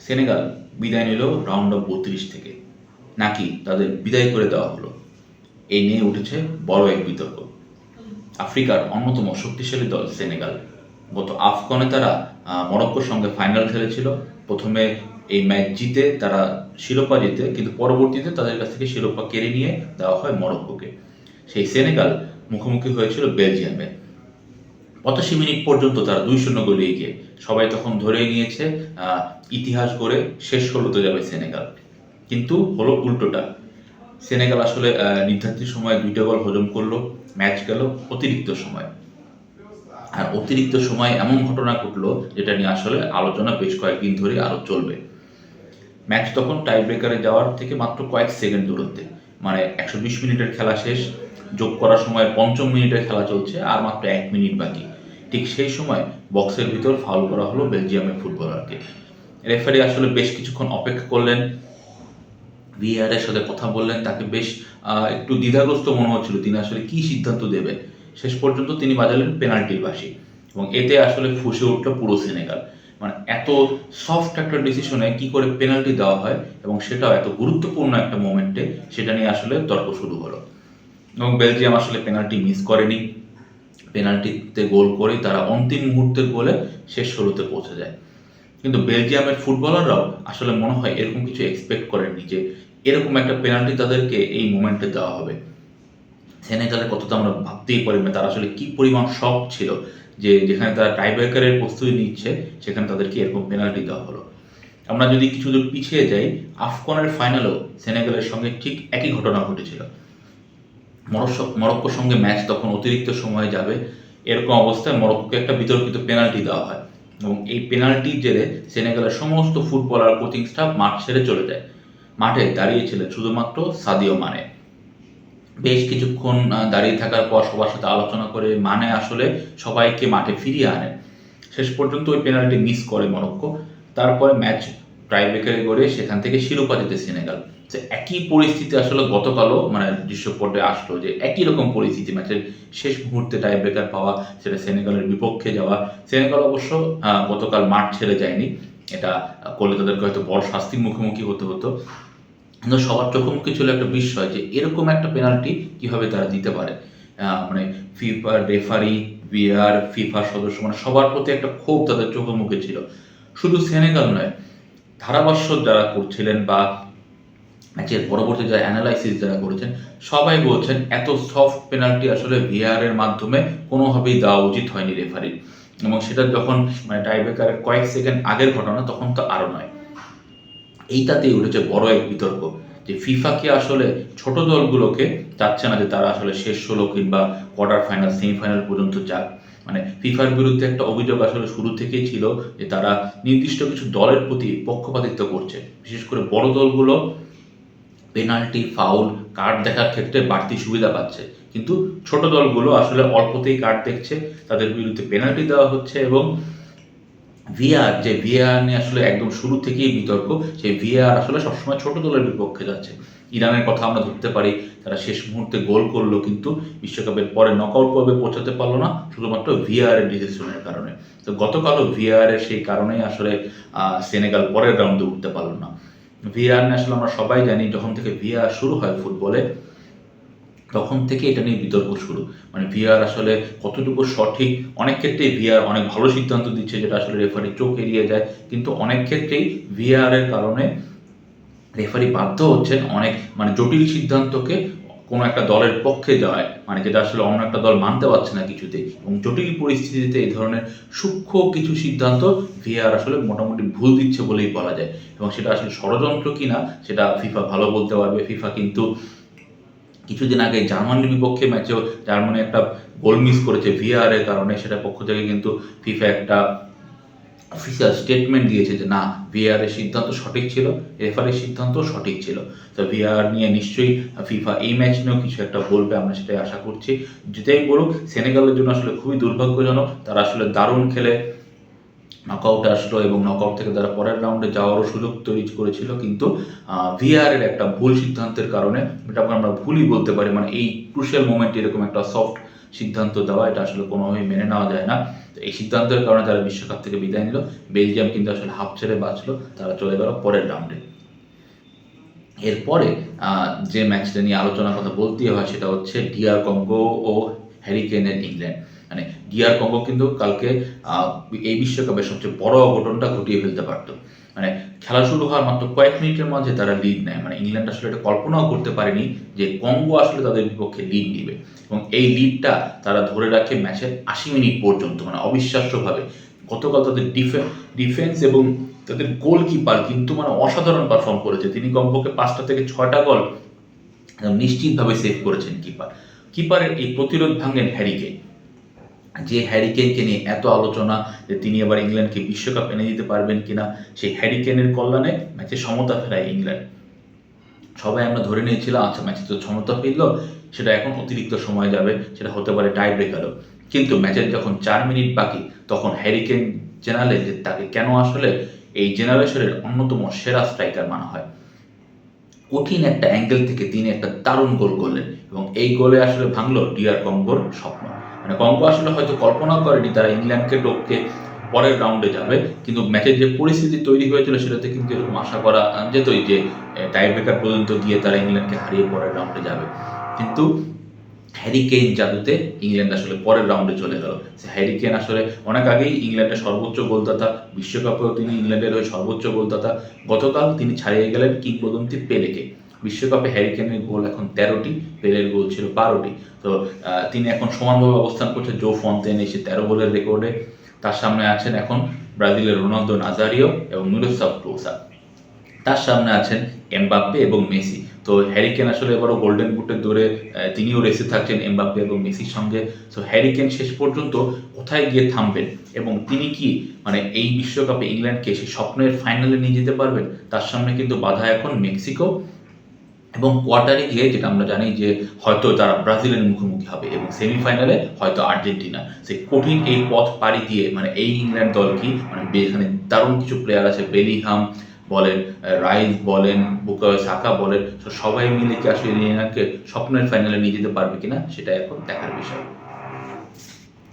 Senegal বিদায় নিল round of 32 থেকে, নাকি তাদের বিদায় করে দেওয়া হলো, এই নিয়ে উঠেছে বড় এক বিতর্ক। আফ্রিকার অন্যতম শক্তিশালী দল সেনেগাল গত আফগানে তারা মরক্কোর সঙ্গে ফাইনাল খেলেছিল। প্রথমে এই ম্যাচ জিতে তারা শিরোপা জিতে, কিন্তু পরবর্তীতে তাদের কাছ থেকে শিরোপা কেড়ে নিয়ে দেওয়া হয় মরক্কোকে। সেই সেনেগাল মুখোমুখি হয়েছিল বেলজিয়ামে। 85 মিনিট পর্যন্ত তারা 2-0 গোলে এগিয়ে। সবাই তখন ধরেই নিয়েছে ইতিহাস গড়ে শেষ ষোলোতে যাবে সেনেগাল, কিন্তু হলো উল্টোটা। সেনেগাল আসলে নির্ধারিত সময়ে 2টা গোল হজম করলো, ম্যাচ গেল অতিরিক্ত সময়। আর অতিরিক্ত সময় এমন ঘটনা ঘটলো যেটা নিয়ে আসলে আলোচনা বেশ কয়েকদিন ধরে আরও চলবে। ম্যাচ তখন টাই ব্রেকারে যাওয়ার থেকে মাত্র কয়েক সেকেন্ড দূরত্বে, মানে 120 মিনিটের খেলা শেষ, যোগ করার সময় 5ম মিনিটের খেলা চলছে, আর মাত্র 1 মিনিট বাকি। ঠিক সেই সময় বক্সের ভিতর ফাউল করা হলো বেলজিয়ামের ফুটবলারকে। রেফারি আসলে বেশ কিছুক্ষণ অপেক্ষা করলেন, ভিএআরের সাথে কথা বললেন, তাকে বেশ একটু দ্বিধাগ্রস্ত মনে হচ্ছিল তিনি আসলে কি সিদ্ধান্ত দেবেন। শেষ পর্যন্ত তিনি বাজালেন পেনাল্টির বাঁশি, এবং এতে আসলে ফুঁসে উঠল পুরো সেনেগাল। মানে এত সফট একটা ডিসিশনে কি করে পেনাল্টি দেওয়া হয়, এবং সেটাও এত গুরুত্বপূর্ণ একটা মোমেন্টে, সেটা নিয়ে আসলে তর্ক শুরু হলো। এবং বেলজিয়াম আসলে পেনাল্টি মিস করেনি, পেনাল্টিতে গোল করেই তারা অন্তিম মুহূর্তের গোলে শেষ ষোলোতে পৌঁছে যায়। কিন্তু বেলজিয়ামের ফুটবলাররাও আসলে মনে হয় এরকম কিছু এক্সপেক্ট করেননি যে এরকম একটা পেনাল্টি তাদেরকে এই মোমেন্টে দেওয়া হবে। সেনেগালের কথা তো আমরা ভাবতেই পারি না তারা আসলে কি পরিমাণ শক ছিল যে যেখানে তারা টাইব্রেকারের প্রস্তুতি নিচ্ছে সেখানে তাদেরকে এরকম পেনাল্টি দেওয়া হলো। আমরা যদি কিছু দূর পিছিয়ে যাই, আফগানের ফাইনালেও সেনেগালের সঙ্গে ঠিক একই ঘটনা ঘটেছিল। মরক্কোর সঙ্গে ম্যাচ তখন অতিরিক্ত সময়ে যাবে, এরকম অবস্থায় মরক্কোকে একটা বিতর্কিত পেনাল্টি দেওয়া হয়, এবং এই পেনাল্টির জেরে সেনেগালের সমস্ত ফুটবলার, কোচিং স্টাফ মাঠ ছেড়ে চলে যায়। মাঠে দাঁড়িয়েছিলেন শুধুমাত্র সাদিও মানে। বেশ কিছুক্ষণ দাঁড়িয়ে থাকার পর সবার সাথে আলোচনা করে মানে আসলে সবাইকে মাঠে ফিরিয়ে আনেন। শেষ পর্যন্ত ওই পেনাল্টি মিস করে মরক্কো। তারপরে ম্যাচ টাই ব্রেকারে গড়ে সেখান থেকে শিরোপা জিতে সেনেগাল। যে একই পরিস্থিতি আসলে গতকালও মানে দৃশ্যপটে আসলো, যে একই রকম পরিস্থিতি, ম্যাচের শেষ মুহূর্তে টাই ব্রেকার পাওয়া, সেটা সেনেগালের বিপক্ষে যাওয়া। সেনেগাল অবশ্য গতকাল মাঠ ছেড়ে যায়নি, এটা করলে তাদেরকে হয়তো বড় শাস্তির মুখোমুখি হতে হতো। কিন্তু সবার চোখোমুখি ছিল একটা বিস্ময় যে এরকম একটা পেনাল্টি কিভাবে তারা দিতে পারে। মানে ফিফার রেফারি, ভিআর, ফিফার সদস্য, মানে সবার প্রতি একটা ক্ষোভ তাদের চোখে মুখে ছিল। শুধু সেনেগাল নয়, ধারাভাষ্য যারা করছিলেন বা ম্যাচের পরবর্তী যারা অ্যানালাইসিস যারা করেছেন, সবাই বলছেন এত সফট পেনাল্টি আসলে ভিআরের মাধ্যমে কোনোভাবেই দেওয়া উচিত হয়নি রেফারির। এবং সেটা যখন মানে টাইব্রেকারের কয়েক সেকেন্ড আগের ঘটনা, তখন তো আরও নয়। এইটাতেই উঠেছে বড় এক বিতর্ক যে ফিফা কি আসলে ছোট দলগুলোকে চাচ্ছে না যে তারা আসলে শেষ 16 কিংবা কোয়ার্টার ফাইনাল, সেমিফাইনাল পর্যন্ত যাক। মানে ফিফার বিরুদ্ধে একটা অভিযোগ আসলে শুরু থেকেই ছিল যে তারা নির্দিষ্ট কিছু দলের প্রতি পক্ষপাতিত্ব করছে। বিশেষ করে বড় দলগুলো পেনাল্টি, ফাউল, কার্ড দেখার ক্ষেত্রে বাড়তি সুবিধা পাচ্ছে, কিন্তু ছোট দলগুলো আসলে অল্পতেই কার্ড দেখছে, তাদের বিরুদ্ধে পেনাল্টি দেওয়া হচ্ছে। এবং ভিএআর নিয়ে আসলে একদম শুরু থেকেই বিতর্ক, সেই ভিএআর আসলে সবসময় ছোট দলের বিপক্ষে যাচ্ছে। ইরানের কথা আমরা ধরতে পারি, তারা শেষ মুহূর্তে গোল করলো কিন্তু বিশ্বকাপের পরে নকআউট পর্বে পৌঁছাতে পারলো না, শুধুমাত্র ভিএআর এর ডিসিশনের কারণে। তো গতকালও ভিএআর এর সেই কারণেই আসলে সেনেগাল পরের রাউন্ডে উঠতে পারলো না। ভিএআর নিয়ে আসলে আমরা সবাই জানি যখন থেকে ভিএআর শুরু হয় ফুটবলে, তখন থেকে এটা নিয়ে বিতর্ক শুরু। মানে ভিআর আসলে কতটুকু সঠিক। অনেক ক্ষেত্রেই ভিআর অনেক ভালো সিদ্ধান্ত দিচ্ছে যেটা আসলে রেফারির চোখ এড়িয়ে যায়, কিন্তু অনেক ক্ষেত্রেই ভিআর এর কারণে রেফারি বাধ্য হচ্ছেন অনেক মানে জটিল সিদ্ধান্তকে কোনো একটা দলের পক্ষে যাওয়ায়, মানে যেটা আসলে অন্য একটা দল মানতে পারছে না কিছুতেই। এবং জটিল পরিস্থিতিতে এই ধরনের সূক্ষ্ম কিছু সিদ্ধান্ত ভিআর আসলে মোটামুটি ভুল দিচ্ছে বলেই বলা যায়। এবং সেটা আসলে ষড়যন্ত্র কিনা সেটা ফিফা ভালো বলতে পারবে। ফিফা কিন্তু কিছুদিন আগে জার্মানির বিপক্ষে ম্যাচেও জার্মানি একটা গোল মিস করেছে ভিআর এর কারণে, সেটার পক্ষ থেকে কিন্তু ফিফা একটা অফিসিয়াল স্টেটমেন্ট দিয়েছে যে না, ভিআর এর সিদ্ধান্ত সঠিক ছিল, রেফারির সিদ্ধান্ত সঠিক ছিল। তো ভিআর নিয়ে নিশ্চয়ই ফিফা এই ম্যাচ নিয়েও কিছু একটা বলবে, আমরা সেটাই আশা করছি। যেটাই বলুক, সেনেগালের জন্য আসলে খুবই দুর্ভাগ্যজনক। তারা আসলে দারুণ খেলে নকআউটে আসলো এবং নকআউট থেকে তারা পরের রাউন্ডে যাওয়ারও সুযোগ তৈরি করেছিল, কিন্তু ভিআর এর একটা ভুল সিদ্ধান্তের কারণে, এটা আমরা ভুলই বলতে পারি, মানে এই ক্রুশিয়াল মোমেন্টে এরকম একটা সফট সিদ্ধান্ত দেওয়া, এটা আসলে কোনোভাবেই মেনে নেওয়া যায় না। তো এই সিদ্ধান্তের কারণে তারা বিশ্বকাপ থেকে বিদায় নিল। বেলজিয়াম কিন্তু আসলে হাফ ছেড়ে বাঁচলো, তারা চলে গেল পরের রাউন্ডে। এরপরে যে ম্যাচটা নিয়ে আলোচনার কথা বলতেই হয় সেটা হচ্ছে ডিআর কঙ্গো ও হ্যারি কেনের ইংল্যান্ড। মানে ডিআর কঙ্গো কিন্তু কালকে এই বিশ্বকাপের সবচেয়ে বড় অঘটনটা ঘটিয়ে ফেলতে পারতো। মানে খেলা শুরু হওয়ার মাত্র কয়েক মিনিটের মাঝে তারা লিড নেয়। মানে ইংল্যান্ড আসলে এটা কল্পনাও করতে পারেনি যে কঙ্গো আসলে তাদের বিপক্ষে লিড নিবে, এবং এই লিডটা তারা ধরে রাখে ম্যাচের ৮০ মিনিট পর্যন্ত, মানে অবিশ্বাস্যভাবে। গতকাল তাদের ডিফেন্স এবং তাদের গোলকিপার কিন্তু মানে অসাধারণ পারফর্ম করেছে। তিনি কমপক্ষে ৫টা থেকে ৬টা গোল নিশ্চিতভাবে সেভ করেছেন কিপারের এই প্রতিরোধ ভাঙেন হ্যারি কেন। যে হ্যারি কেনকে নিয়ে এত আলোচনা যে তিনি এবার ইংল্যান্ডকে বিশ্বকাপ এনে দিতে পারবেন কিনা, সেই হ্যারি কেনের কল্যাণে ম্যাচে সমতা ফেরায় ইংল্যান্ড। সবাই আমরা ধরে নিয়েছিলাম আচ্ছা ম্যাচে তো সমতা ফিরলো, সেটা এখন অতিরিক্ত সময় যাবে, সেটা হতে পারে টাই ব্রেকারও। কিন্তু ম্যাচের যখন ৪ মিনিট বাকি তখন হ্যারি কেন জানালেন যে তাকে কেন আসলে এই জেনারেশনের অন্যতম সেরা স্ট্রাইকার মানা হয়। কঠিন একটা অ্যাঙ্গেল থেকে তিনি একটা দারুণ গোল করলেন, এবং এই গোলে আসলে ভাঙলো ডিআর কঙ্গোর স্বপ্ন। মানে কঙ্গো আসলে হয়তো কল্পনাও করেনি তারা ইংল্যান্ডকে টপকে পরের রাউন্ডে যাবে, কিন্তু ম্যাচের যে পরিস্থিতি তৈরি হয়েছিল সেটাতে কিন্তু এরকম আশা করা যেতই যে টাই ব্রেকার পর্যন্ত গিয়ে তারা ইংল্যান্ডকে হারিয়ে পরের রাউন্ডে যাবে। কিন্তু হ্যারি কেইন জাদুতে ইংল্যান্ড আসলে পরের রাউন্ডে চলে গেল। হ্যারি কেইন আসলে অনেক আগেই ইংল্যান্ডের সর্বোচ্চ গোলদাতা, বিশ্বকাপেও তিনি ইংল্যান্ডের হয়ে সর্বোচ্চ গোলদাতা। গতকাল তিনি ছাড়িয়ে গেলেন কিংবদন্তি পেলেকে। বিশ্বকাপে হ্যারি কেইনের গোল এখন ১৩টি, পেলের গোল ছিল ১২টি। তো তিনি এখন সমানভাবে অবস্থান করছে জো ফন্তেন এসে ১৩ গোলের রেকর্ডে। তার সামনে আছেন এখন ব্রাজিলের রোনালদো নাজারিও এবং মিরোস্লাভ ক্লোসা। তার সামনে আছেন এমবাপ্পে এবং মেসি। তো হ্যারি কেন আসলে এবারও গোল্ডেন বুটের দৌড়ে তিনিও রেসে থাকছেন এমবাপ্পে এবং মেসির সঙ্গে। তো হ্যারি কেন শেষ পর্যন্ত কোথায় গিয়ে থামবেন, এবং তিনি কি মানে এই বিশ্বকাপে ইংল্যান্ডকে সেই স্বপ্নের ফাইনালে নিয়ে যেতে পারবেন? তার সামনে কিন্তু বাধা এখন মেক্সিকো, এবং কোয়ার্টারে গিয়ে যেটা আমরা জানি যে হয়তো তারা ব্রাজিলের মুখোমুখি হবে, এবং সেমিফাইনালে হয়তো আর্জেন্টিনা। সেই কঠিন এই পথ পাড়ি দিয়ে মানে এই ইংল্যান্ড দল কি মানে এখানে দারুণ কিছু প্লেয়ার আছে, বেলিংহাম বলেন, রাইস বলেন, বুকায়ো সাকা বলেন, সবাই মিলে কি আসলে ইংল্যান্ডকে স্বপ্নের ফাইনালে নিয়ে যেতে পারবে কিনা সেটা এখন দেখার বিষয়।